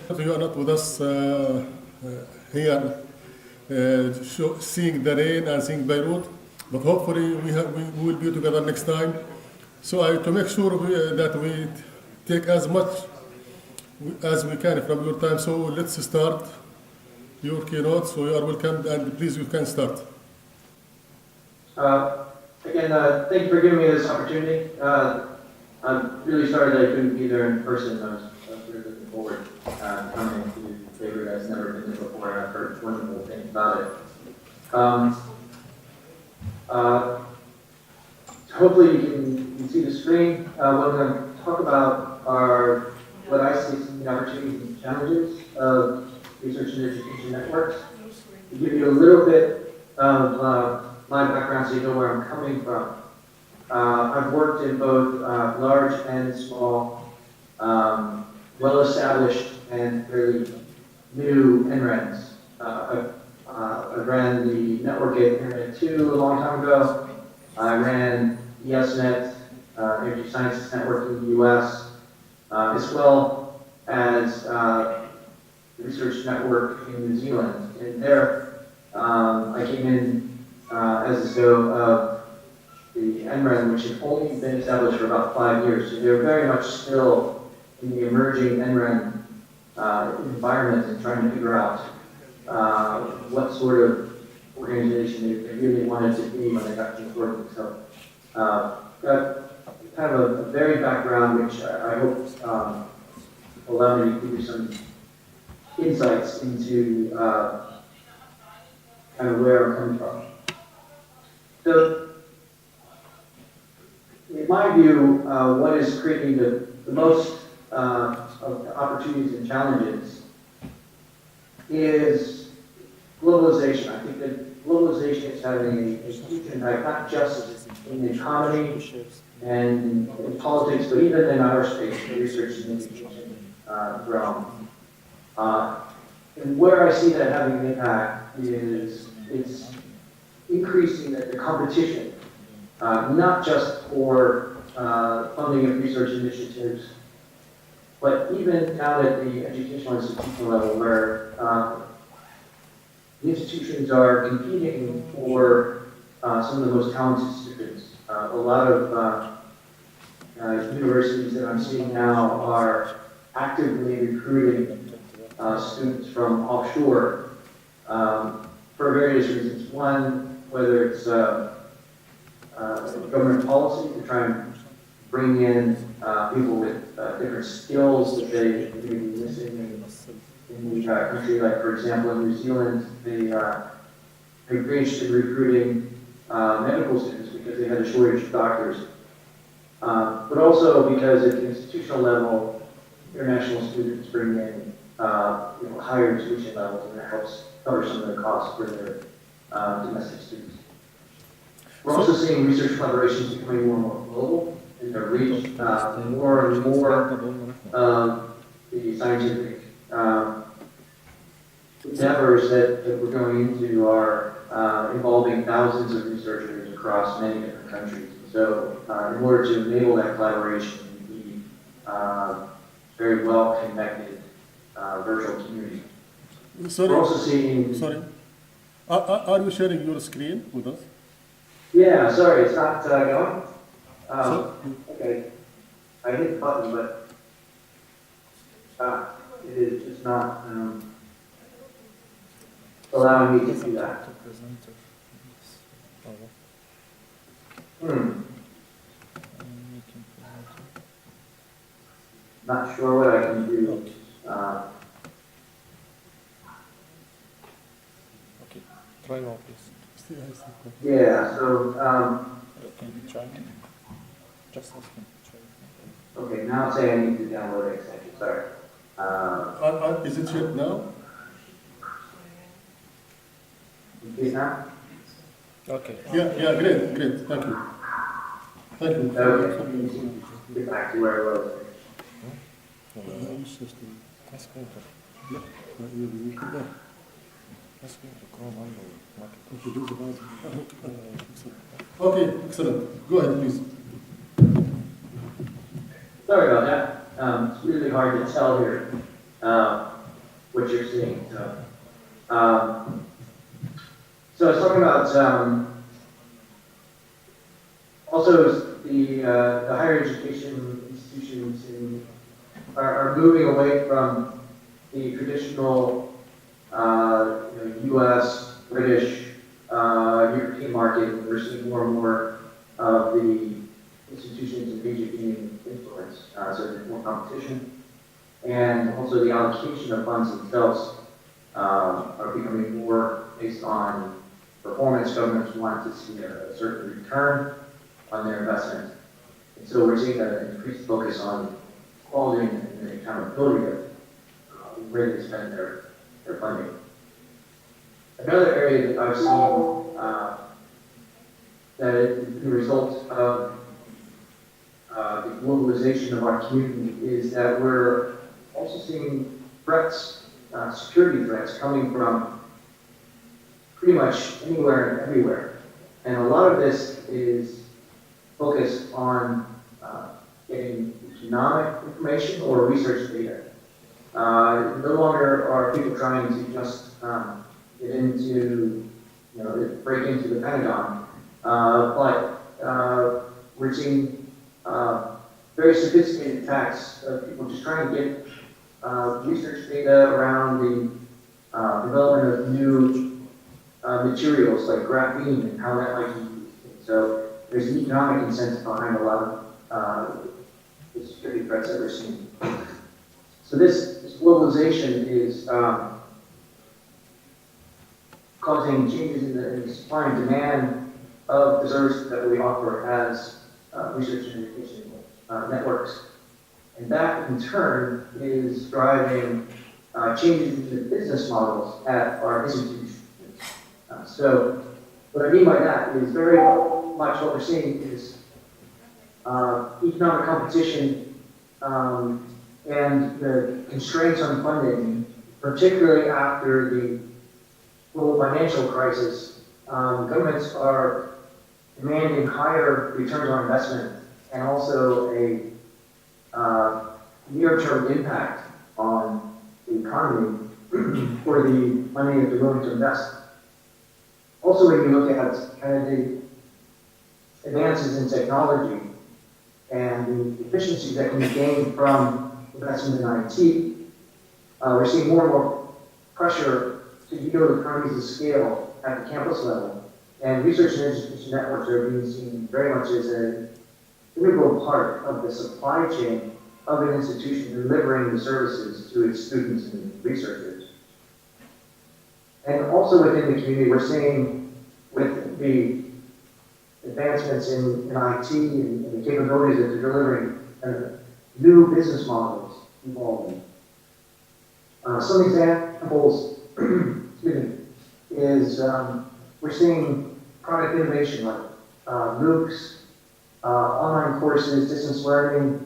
You are not with us here, seeing the rain and seeing Beirut, but hopefully we will be together next time. So to make sure that we take as much as we can from your time. So let's start your keynote. So you are welcome, and please you can start. Again, thank you for giving me this opportunity. I'm really sorry that I couldn't be there in person. I was really looking forward to coming to Beirut. I've never been there before, and I've heard wonderful things about it. Hopefully you can see the screen. What I'm going to talk about are what I see as the opportunities and challenges of research and education networks. To give you a little bit of my background so you know where I'm coming from. I've worked in both large and small, well-established and fairly new NRENs. I ran the network at Internet 2 a long time ago. I ran ESNet, Energy Sciences Network in the US, as well as the research network in New Zealand. And there, I came in as the CEO of the NREN, which had only been established for about 5 years. So they're very much still in the emerging NREN environment and trying to figure out what sort of organization they really wanted to be when they got things working. So got kind of a varied background, which I hope allow me to give you some insights into kind of where I'm coming from. So, in my view, what is creating the most of the opportunities and challenges is globalization. I think that globalization is having a huge impact, not just in the economy and in politics, but even in our space, the research and education realm. And where I see that having an impact is it's increasing the competition, not just for funding of research initiatives, but even down at the educational institutional level where the institutions are competing for some of the most talented students. A lot of universities that I'm seeing now are actively recruiting students from offshore for various reasons. One, whether it's government policy to try and bring in people with different skills that they may be missing in the country. Like, for example, in New Zealand, they're interested in recruiting medical students because they had a shortage of doctors. But also because at the institutional level, international students bring in higher tuition levels, and that helps cover some of the costs for their domestic students. We're also seeing research collaborations becoming more and more global in their reach. More and more of the scientific endeavors that we're going into are involving thousands of researchers across many different countries. So in order to enable that collaboration, we need very well-connected virtual community. Sorry. We're also seeing... Sorry. Are you sharing your screen with us? Yeah, sorry, it's not going. Okay, I hit the button, but it is just not allowing me to do that. Not sure what I can do. Okay, try now, please. Yeah, so, Can you try? Just ask him to try. okay, now say I need to download an extension, sorry. Is it shared now? Okay, now? Okay. Yeah, great, thank you. Thank you. Okay. Get back to where I was. Let's go to Chrome and Okay, excellent. Go ahead, please. Sorry about that. It's really hard to tell here. what you're seeing. So I was talking about also the higher education institutions are moving away from the traditional U.S., British, European market. We're seeing more and more of the institutions in Asia gaining influence. So there's more competition, and also the allocation of funds themselves are becoming more based on performance. Governments want to see a certain return on their investment. And so we're seeing an increased focus on quality and accountability of where they spend their funding. Another area that I've seen that is the result of the globalization of our community is that we're also seeing threats, security threats coming from pretty much anywhere and everywhere. And a lot of this is focused on getting economic information or research data. No longer are people trying to just get into, break into the Pentagon, but we're seeing very sophisticated attacks of people just trying to get research data around the development of new materials like graphene and how that might be used. So there's an economic incentive behind a lot of the security threats that we're seeing. So this globalization is causing changes in the supply and demand of the services that we offer as research and education networks. And that, in turn, is driving changes in the business models at our institutions. So what I mean by that is very much what we're seeing is economic competition and the constraints on funding, particularly after the global financial crisis. Governments are demanding higher returns on investment and also a near-term impact on the economy for the money that they're willing to invest. Also, when you look at kind of the advances in technology and the efficiencies that can be gained from investment in IT, we're seeing more and more pressure to yield economies of scale at the campus level. And research and education networks are being seen very much as an integral part of the supply chain of an institution delivering the services to its students and researchers. And also within the community, we're seeing with the advancements in IT and the capabilities that they're delivering, new business models evolving. Some examples is we're seeing product innovation like MOOCs, online courses, distance learning.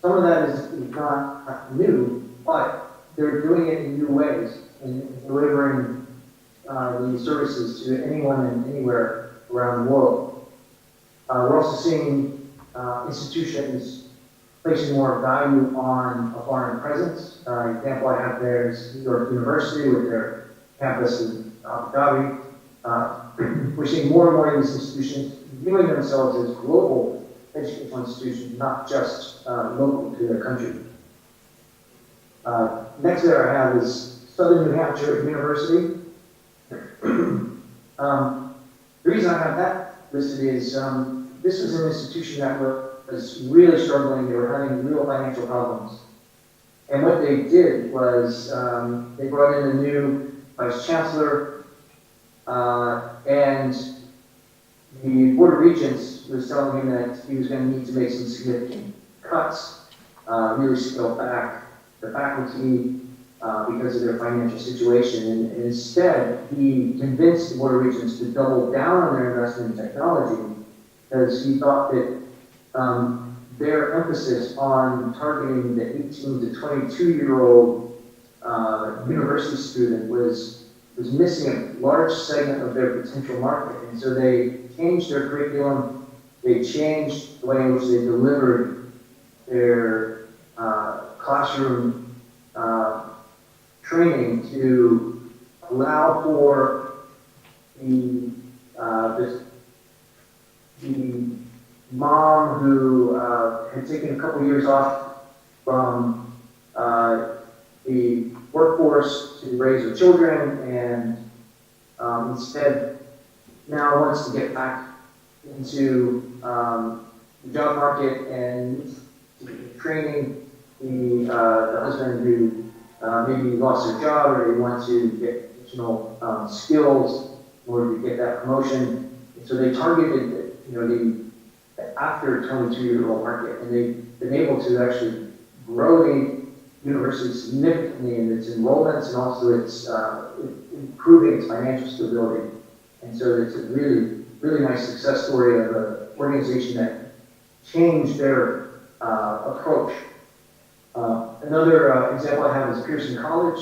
Some of that is not new, but they're doing it in new ways and delivering these services to anyone and anywhere around the world. We're also seeing institutions placing more value on a foreign presence. Example I have there is New York University with their campus in Abu Dhabi. We're seeing more and more of these institutions viewing themselves as global educational institutions, not just local to their country. Next there I have is Southern New Hampshire University. The reason I have that listed is this was an institution that was really struggling. They were having real financial problems. And what they did was they brought in a new vice chancellor, and the Board of Regents was telling him that he was going to need to make some significant cuts, really scale back the faculty because of their financial situation. And instead, he convinced the Board of Regents to double down on their investment in technology because he thought that their emphasis on targeting the 18 to 22-year-old university student was missing a large segment of their potential market. And so they changed their curriculum, they changed the way in which they delivered their classroom training training to allow for the mom who had taken a couple years off from the workforce to raise her children, and instead now wants to get back into the job market and training the husband who maybe lost their job, or they want to get additional skills in order to get that promotion. And so they targeted, the after 22-year-old market, and they've been able to actually grow the university significantly in its enrollments and also its improving its financial stability. And so it's a really, really nice success story of an organization that changed their approach. Another example I have is Pearson College,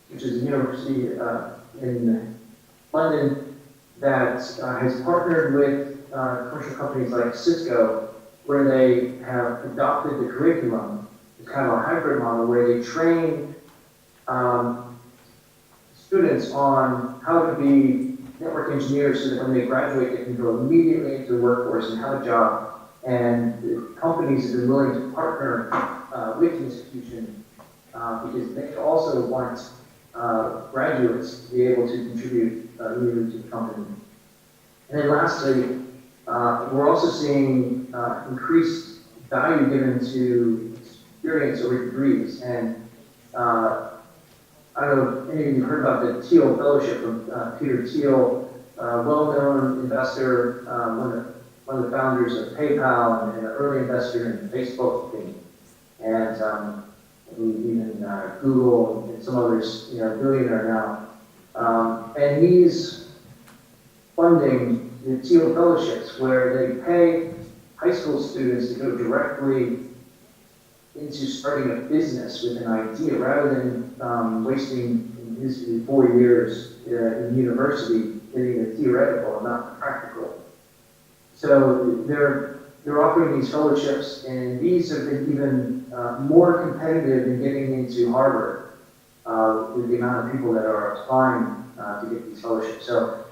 which is a university in London that has partnered with commercial companies like Cisco, where they have adopted the curriculum. It's kind of a hybrid model where they train students on how to be network engineers so that when they graduate, they can go immediately into the workforce and have a job. And the companies have been willing to partner with the institution because they also want graduates to be able to contribute immediately to the company. And then lastly, we're also seeing increased value given to experience over degrees. And I don't know if any of you heard about the Thiel Fellowship from Peter Thiel, well-known investor, one of the founders of PayPal and an early investor in Facebook and even Google and some others, billionaire now. And he's funding the Thiel Fellowships, where they pay high school students to go directly into starting a business with an idea, rather than wasting his 4 years in university getting the theoretical and not the practical. So they're offering these fellowships, and these have been even more competitive in getting into Harvard with the amount of people that are applying to get these fellowships. So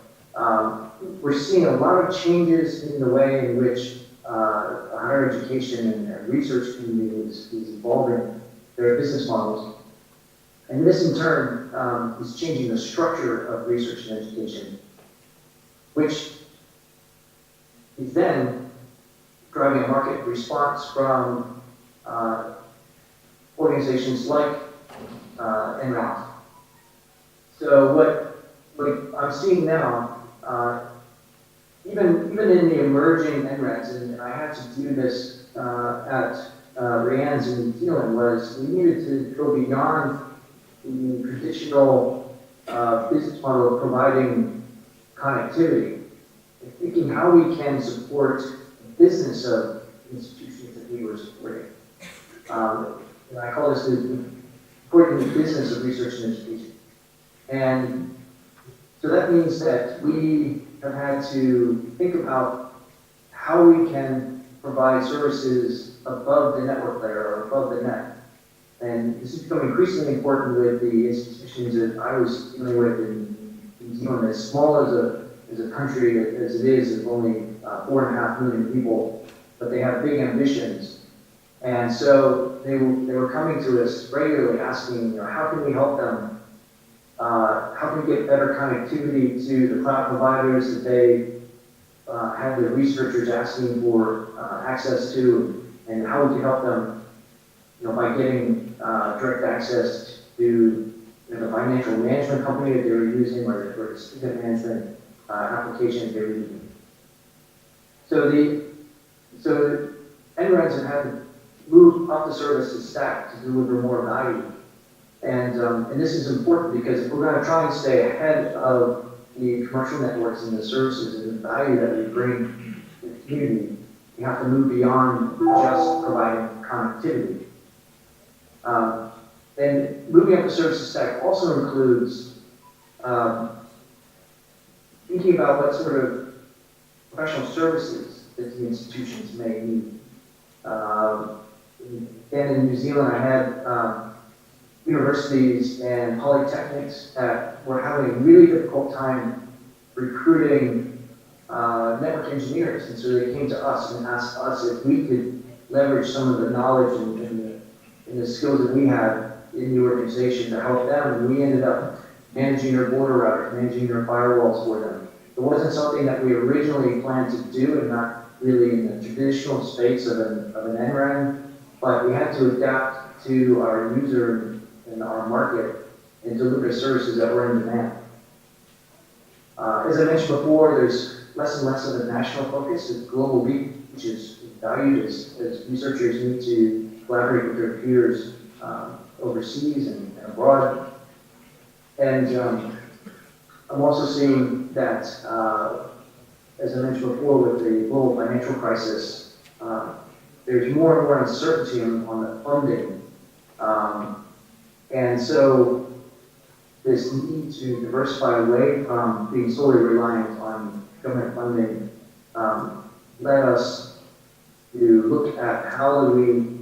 we're seeing a lot of changes in the way in which higher education and research community is evolving their business models. And this in turn is changing the structure of research and education, which is then driving a market response from organizations like NRAS. So what I'm seeing now, even in the emerging NREDs, and I had to do this at Rand's in New Zealand, was we needed to go beyond the traditional business model of providing connectivity, and thinking how we can support the business of institutions that we were supporting. And I call this supporting the business of research and education. And so that means that we have had to think about how we can provide services above the network layer or above the net. And this has become increasingly important with the institutions that I was dealing with in New Zealand. As small as a country as it is, of only 4.5 million people, but they have big ambitions. And so they were coming to us regularly asking, how can we help them? How can we get better connectivity to the cloud providers that they have the researchers asking for access to, and how we can help them, by getting direct access to the financial management company that they were using, or the student management applications they were using. So NREDs have had to move up the services stack to deliver more value. And this is important because if we're going to try and stay ahead of the commercial networks and the services and the value that we bring to the community, we have to move beyond just providing connectivity. And moving up the services stack also includes thinking about what sort of professional services that the institutions may need. Again, in New Zealand, I had universities and polytechnics that were having a really difficult time recruiting network engineers, and so they came to us and asked us if we could leverage some of the knowledge and the skills that we had in the organization to help them, and we ended up managing their border routers, managing their firewalls for them. It wasn't something that we originally planned to do, and not really in the traditional space of an NRAN, but we had to adapt to our user and our market and deliver services that were in demand. As I mentioned before, there's less and less of a national focus. The global reach is valued as researchers need to collaborate with their peers overseas and abroad. And I'm also seeing that, as I mentioned before, with the global financial crisis, there's more and more uncertainty on the funding. And so this need to diversify away from being solely reliant on government funding led us to look at how do we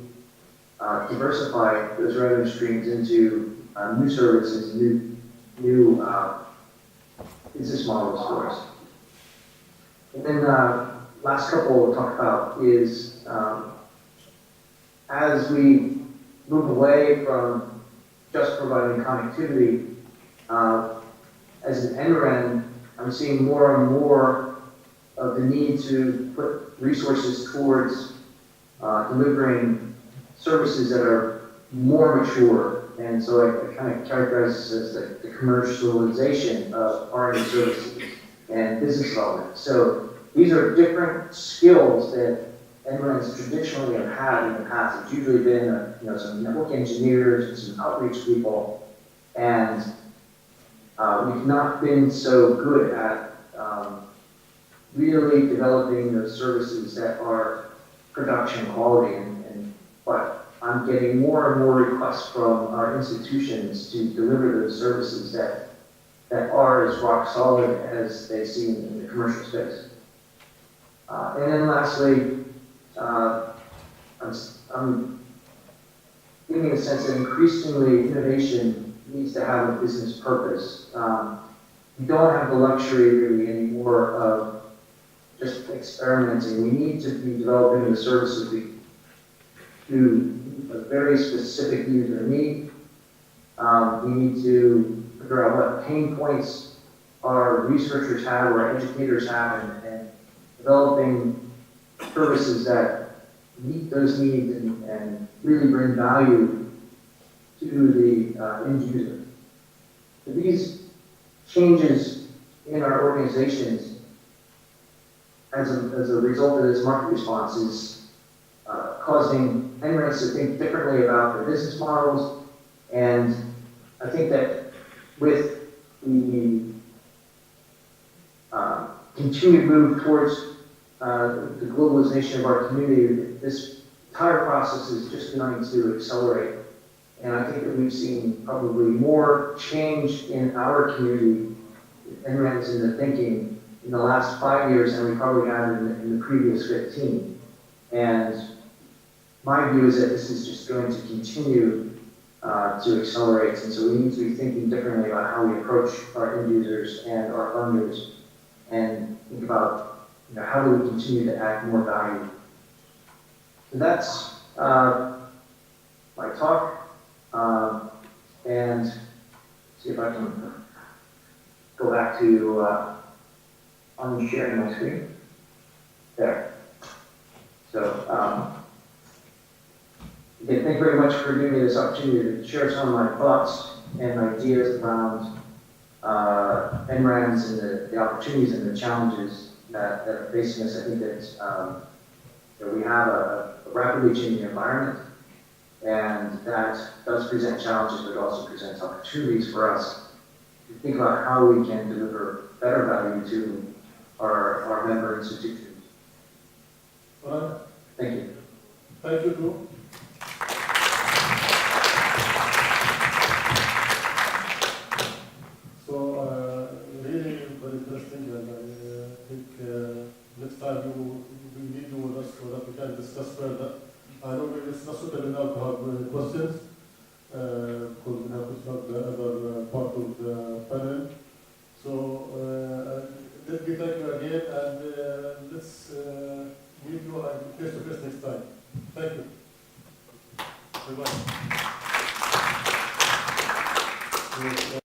diversify those revenue streams into new services, new business models for us. And then last couple we'll talk about is as we move away from just providing connectivity, as an NREN, I'm seeing more and more of the need to put resources towards delivering services that are more mature. And so I kind of characterize this as the commercialization of R&D services and business development. So these are different skills that NRENs traditionally have had in the past. It's usually been some network engineers and some outreach people, and we've not been so good at really developing those services that are production quality. But I'm getting more and more requests from our institutions to deliver those services that are as rock solid as they see in the commercial space. And then lastly, I'm getting a sense that increasingly innovation needs to have a business purpose. We don't have the luxury really anymore of just experimenting. We need to be developing the services to a very specific user need. We need to figure out what pain points our researchers have or educators have, and developing services that meet those needs and really bring value to the end user. So these changes in our organizations as a result of this market response is causing NRENs to think differently about their business models. And I think that with the continued move towards the globalization of our community, this entire process is just going to accelerate. And I think that we've seen probably more change in our community, NRENs in the thinking, in the last 5 years than we probably had in the previous 15. And my view is that this is just going to continue to accelerate, and so we need to be thinking differently about how we approach our end users and our funders, and think about how do we continue to add more value. So that's my talk, and see if I can go back to unsharing my screen. There. So. Again, thank you very much for giving me this opportunity to share some of my thoughts and ideas around NRANs and the opportunities and the challenges that are facing us. I think that we have a rapidly changing environment, and that does present challenges, but also presents opportunities for us to think about how we can deliver better value to our member institutions. All right. Thank you. Thank you, Drew. So, really very interesting, and I think next time we need you with us so that we can discuss further. I know it's not suitable now to have questions, because let me thank you again, and let's meet you face to face next time. Thank you. Bye-bye.